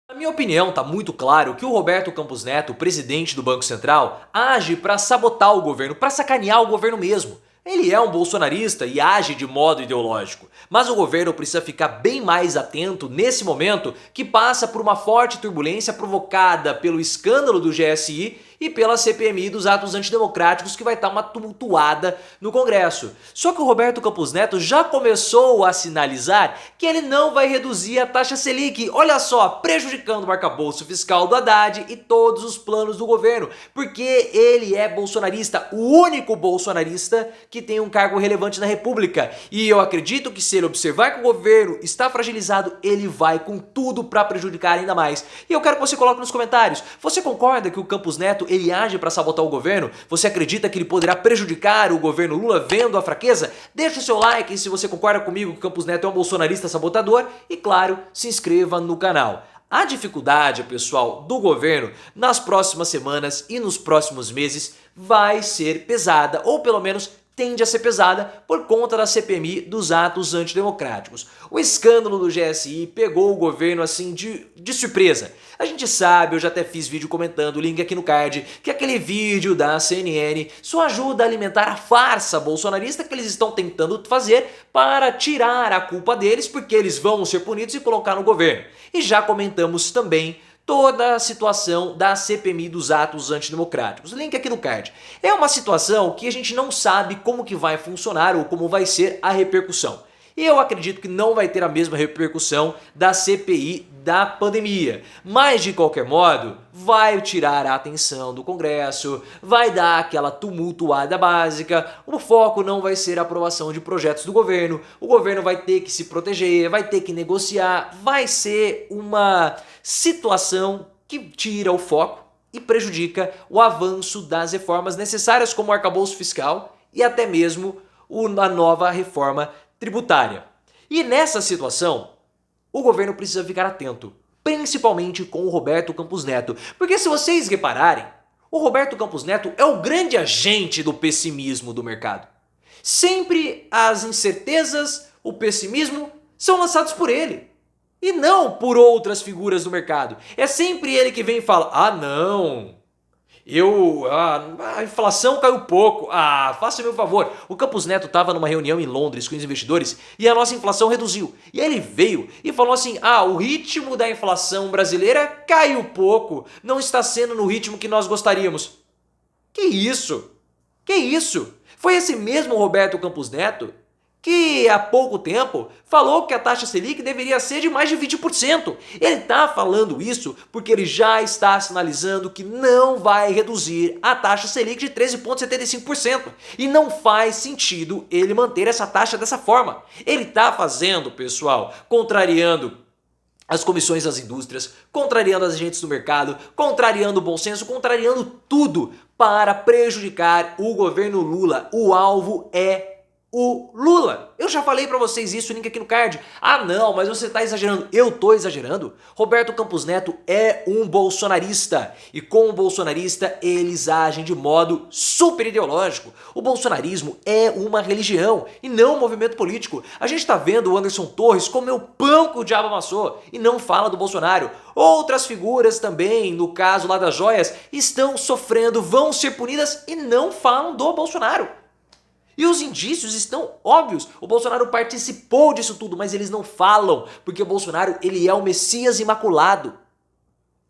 Na minha opinião, está muito claro que o Roberto Campos Neto, presidente do Banco Central, age para sabotar o governo, para sacanear o governo mesmo. Ele é um bolsonarista e age de modo ideológico, mas o governo precisa ficar bem mais atento nesse momento que passa por uma forte turbulência provocada pelo escândalo do GSI e pela CPMI dos atos antidemocráticos, que vai estar uma tumultuada no Congresso. Só que o Roberto Campos Neto já começou a sinalizar que ele não vai reduzir a taxa Selic, olha só, prejudicando o arcabouço fiscal do Haddad e todos os planos do governo, porque ele é bolsonarista, o único bolsonarista que tem um cargo relevante na República. E eu acredito que se ele observar que o governo está fragilizado, ele vai com tudo para prejudicar ainda mais. E eu quero que você coloque nos comentários, você concorda que o Campos Neto ele age para sabotar o governo? Você acredita que ele poderá prejudicar o governo Lula vendo a fraqueza? Deixa o seu like se você concorda comigo que o Campos Neto é um bolsonarista sabotador e, claro, se inscreva no canal. A dificuldade, pessoal, do governo nas próximas semanas e nos próximos meses vai ser pesada, ou pelo menos tende a ser pesada por conta da CPMI dos atos antidemocráticos. O escândalo do GSI pegou o governo assim de surpresa. A gente sabe, eu já até fiz vídeo comentando, o link aqui no card, que aquele vídeo da CNN só ajuda a alimentar a farsa bolsonarista que eles estão tentando fazer para tirar a culpa deles, porque eles vão ser punidos e colocar no governo. E já comentamos também toda a situação da CPMI dos atos antidemocráticos. Link aqui no card. É uma situação que a gente não sabe como que vai funcionar ou como vai ser a repercussão. E eu acredito que não vai ter a mesma repercussão da CPI da pandemia. Mas, de qualquer modo, vai tirar a atenção do Congresso, vai dar aquela tumultuada básica, o foco não vai ser a aprovação de projetos do governo, o governo vai ter que se proteger, vai ter que negociar, vai ser uma situação que tira o foco e prejudica o avanço das reformas necessárias, como o arcabouço fiscal e até mesmo a nova reforma tributária. E nessa situação, o governo precisa ficar atento, principalmente com o Roberto Campos Neto, porque se vocês repararem, o Roberto Campos Neto é o grande agente do pessimismo do mercado. Sempre as incertezas, o pessimismo são lançados por ele e não por outras figuras do mercado. É sempre ele que vem e fala: ah não, a inflação caiu pouco. Ah, faça-me um favor. O Campos Neto estava numa reunião em Londres com os investidores e a nossa inflação reduziu. E ele veio e falou assim: ah, o ritmo da inflação brasileira caiu pouco. Não está sendo no ritmo que nós gostaríamos. Que isso? Que isso? Foi esse mesmo Roberto Campos Neto que há pouco tempo falou que a taxa Selic deveria ser de mais de 20%. Ele está falando isso porque ele já está sinalizando que não vai reduzir a taxa Selic de 13,75%. E não faz sentido ele manter essa taxa dessa forma. Ele está fazendo, pessoal, contrariando as comissões das indústrias, contrariando as agentes do mercado, contrariando o bom senso, contrariando tudo para prejudicar o governo Lula. O alvo é o Lula. Eu já falei pra vocês isso, link aqui no card. Ah não, mas você tá exagerando. Eu tô exagerando? Roberto Campos Neto é um bolsonarista. E com o bolsonarista, eles agem de modo super ideológico. O bolsonarismo é uma religião e não um movimento político. A gente tá vendo o Anderson Torres comer o pão que o diabo amassou e não fala do Bolsonaro. Outras figuras também, no caso lá das joias, estão sofrendo, vão ser punidas e não falam do Bolsonaro. E os indícios estão óbvios. O Bolsonaro participou disso tudo, mas eles não falam, porque o Bolsonaro ele é o Messias imaculado.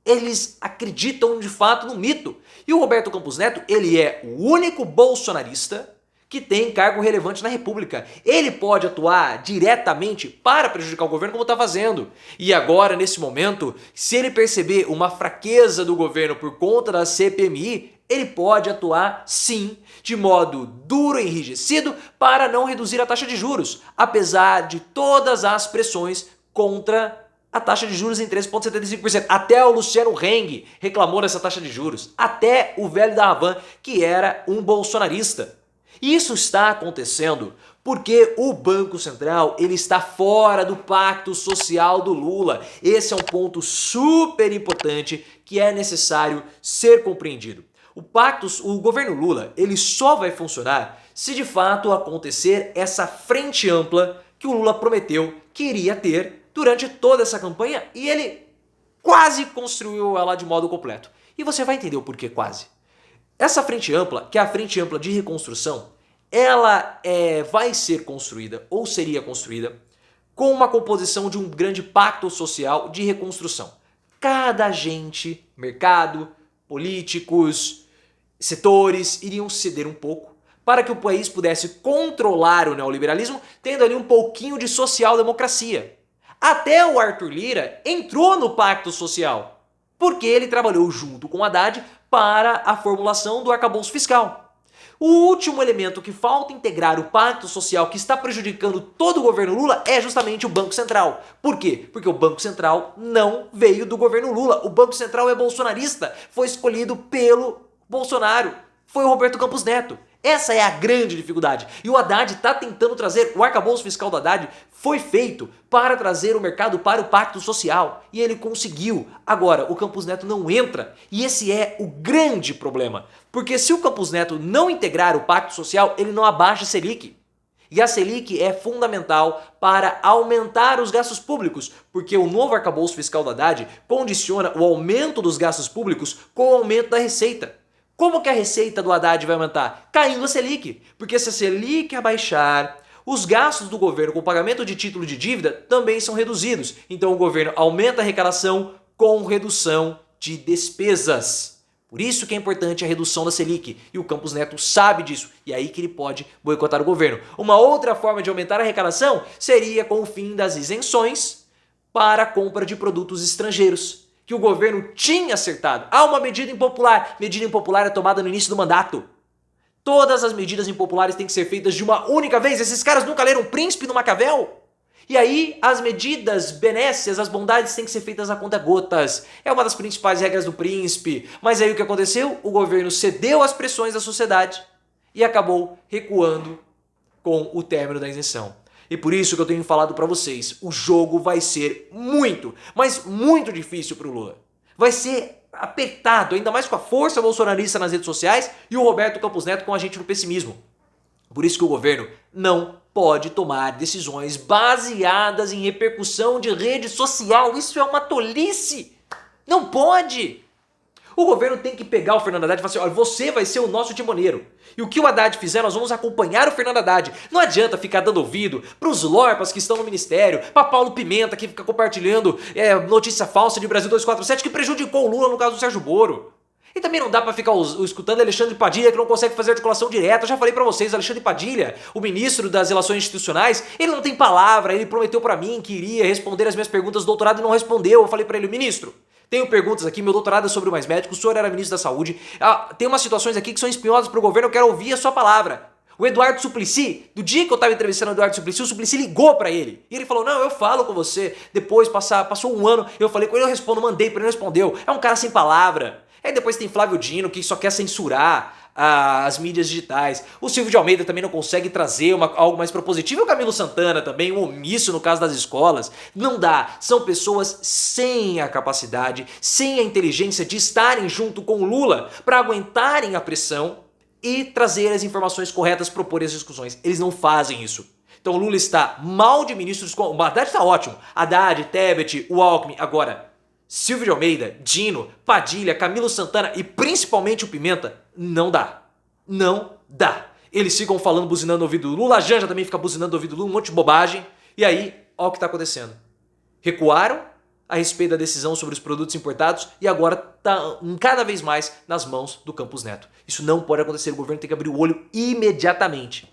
Eles acreditam de fato no mito. E o Roberto Campos Neto, ele é o único bolsonarista que tem cargo relevante na República. Ele pode atuar diretamente para prejudicar o governo como está fazendo. E agora, nesse momento, se ele perceber uma fraqueza do governo por conta da CPMI, ele pode atuar sim, de modo duro e enrijecido para não reduzir a taxa de juros, apesar de todas as pressões contra a taxa de juros em 13,75%. Até o Luciano Heng reclamou dessa taxa de juros, até o velho da Havan, que era um bolsonarista. Isso está acontecendo porque o Banco Central ele está fora do pacto social do Lula. Esse é um ponto super importante que é necessário ser compreendido. O governo Lula, ele só vai funcionar se de fato acontecer essa frente ampla que o Lula prometeu que iria ter durante toda essa campanha e ele quase construiu ela de modo completo. E você vai entender o porquê quase. Essa frente ampla, que é a frente ampla de reconstrução, ela vai ser construída, ou seria construída, com uma composição de um grande pacto social de reconstrução. Cada agente, mercado, políticos, setores iriam ceder um pouco para que o país pudesse controlar o neoliberalismo, tendo ali um pouquinho de social-democracia. Até o Arthur Lira entrou no pacto social, porque ele trabalhou junto com Haddad para a formulação do arcabouço fiscal. O último elemento que falta integrar o pacto social que está prejudicando todo o governo Lula é justamente o Banco Central. Por quê? Porque o Banco Central não veio do governo Lula. O Banco Central é bolsonarista, foi escolhido pelo Bolsonaro. Foi o Roberto Campos Neto. Essa é a grande dificuldade. E o Haddad está tentando trazer, o arcabouço fiscal do Haddad foi feito para trazer o mercado para o pacto social. E ele conseguiu. Agora, o Campos Neto não entra. E esse é o grande problema. Porque se o Campos Neto não integrar o pacto social, ele não abaixa a Selic. E a Selic é fundamental para aumentar os gastos públicos, porque o novo arcabouço fiscal do Haddad condiciona o aumento dos gastos públicos com o aumento da receita. Como que a receita do Haddad vai aumentar? Caindo a Selic. Porque se a Selic abaixar, os gastos do governo com pagamento de título de dívida também são reduzidos. Então o governo aumenta a arrecadação com redução de despesas. Por isso que é importante a redução da Selic. E o Campos Neto sabe disso. E é aí que ele pode boicotar o governo. Uma outra forma de aumentar a arrecadação seria com o fim das isenções para a compra de produtos estrangeiros, que o governo tinha acertado. Há uma medida impopular. Medida impopular é tomada no início do mandato. Todas as medidas impopulares têm que ser feitas de uma única vez. Esses caras nunca leram Príncipe do Maquiavel? E aí, as medidas benéficas, as bondades têm que ser feitas a conta-gotas. É uma das principais regras do Príncipe. Mas aí o que aconteceu? O governo cedeu às pressões da sociedade e acabou recuando com o término da isenção. E por isso que eu tenho falado para vocês, o jogo vai ser muito, mas muito difícil para o Lula. Vai ser apertado, ainda mais com a força bolsonarista nas redes sociais e o Roberto Campos Neto com a gente no pessimismo. Por isso que o governo não pode tomar decisões baseadas em repercussão de rede social. Isso é uma tolice. Não pode. O governo tem que pegar o Fernando Haddad e falar assim, olha, você vai ser o nosso timoneiro. E o que o Haddad fizer, nós vamos acompanhar o Fernando Haddad. Não adianta ficar dando ouvido pros lorpas que estão no ministério, pra Paulo Pimenta que fica compartilhando notícia falsa de Brasil 247 que prejudicou o Lula no caso do Sérgio Moro. E também não dá pra ficar escutando Alexandre Padilha que não consegue fazer articulação direta. Eu já falei pra vocês, Alexandre Padilha, o ministro das Relações Institucionais, ele não tem palavra, ele prometeu pra mim que iria responder as minhas perguntas do doutorado e não respondeu. Eu falei pra ele, ministro, tenho perguntas aqui, meu doutorado é sobre o Mais Médico, o senhor era ministro da Saúde, tem umas situações aqui que são espinhosas pro governo, eu quero ouvir a sua palavra. O Eduardo Suplicy, do dia que eu tava entrevistando o Eduardo Suplicy, o Suplicy ligou pra ele. E ele falou, não, eu falo com você. Depois, passou um ano, eu falei com ele, eu respondo, mandei pra ele, não respondeu. É um cara sem palavra. Aí depois tem Flávio Dino, que só quer censurar as mídias digitais. O Silvio de Almeida também não consegue trazer algo mais propositivo. E o Camilo Santana também, um omisso no caso das escolas. Não dá. São pessoas sem a capacidade, sem a inteligência de estarem junto com o Lula para aguentarem a pressão e trazer as informações corretas, propor as discussões. Eles não fazem isso. Então o Lula está mal de ministros. O Haddad está ótimo. Haddad, Tebet, o Alckmin. Agora, Silvio de Almeida, Dino, Padilha, Camilo Santana e principalmente o Pimenta, não dá. Não dá. Eles ficam falando, buzinando no ouvido do Lula, a Janja também fica buzinando no ouvido do Lula, um monte de bobagem. E aí, olha o que está acontecendo. Recuaram a respeito da decisão sobre os produtos importados e agora está cada vez mais nas mãos do Campos Neto. Isso não pode acontecer, o governo tem que abrir o olho imediatamente.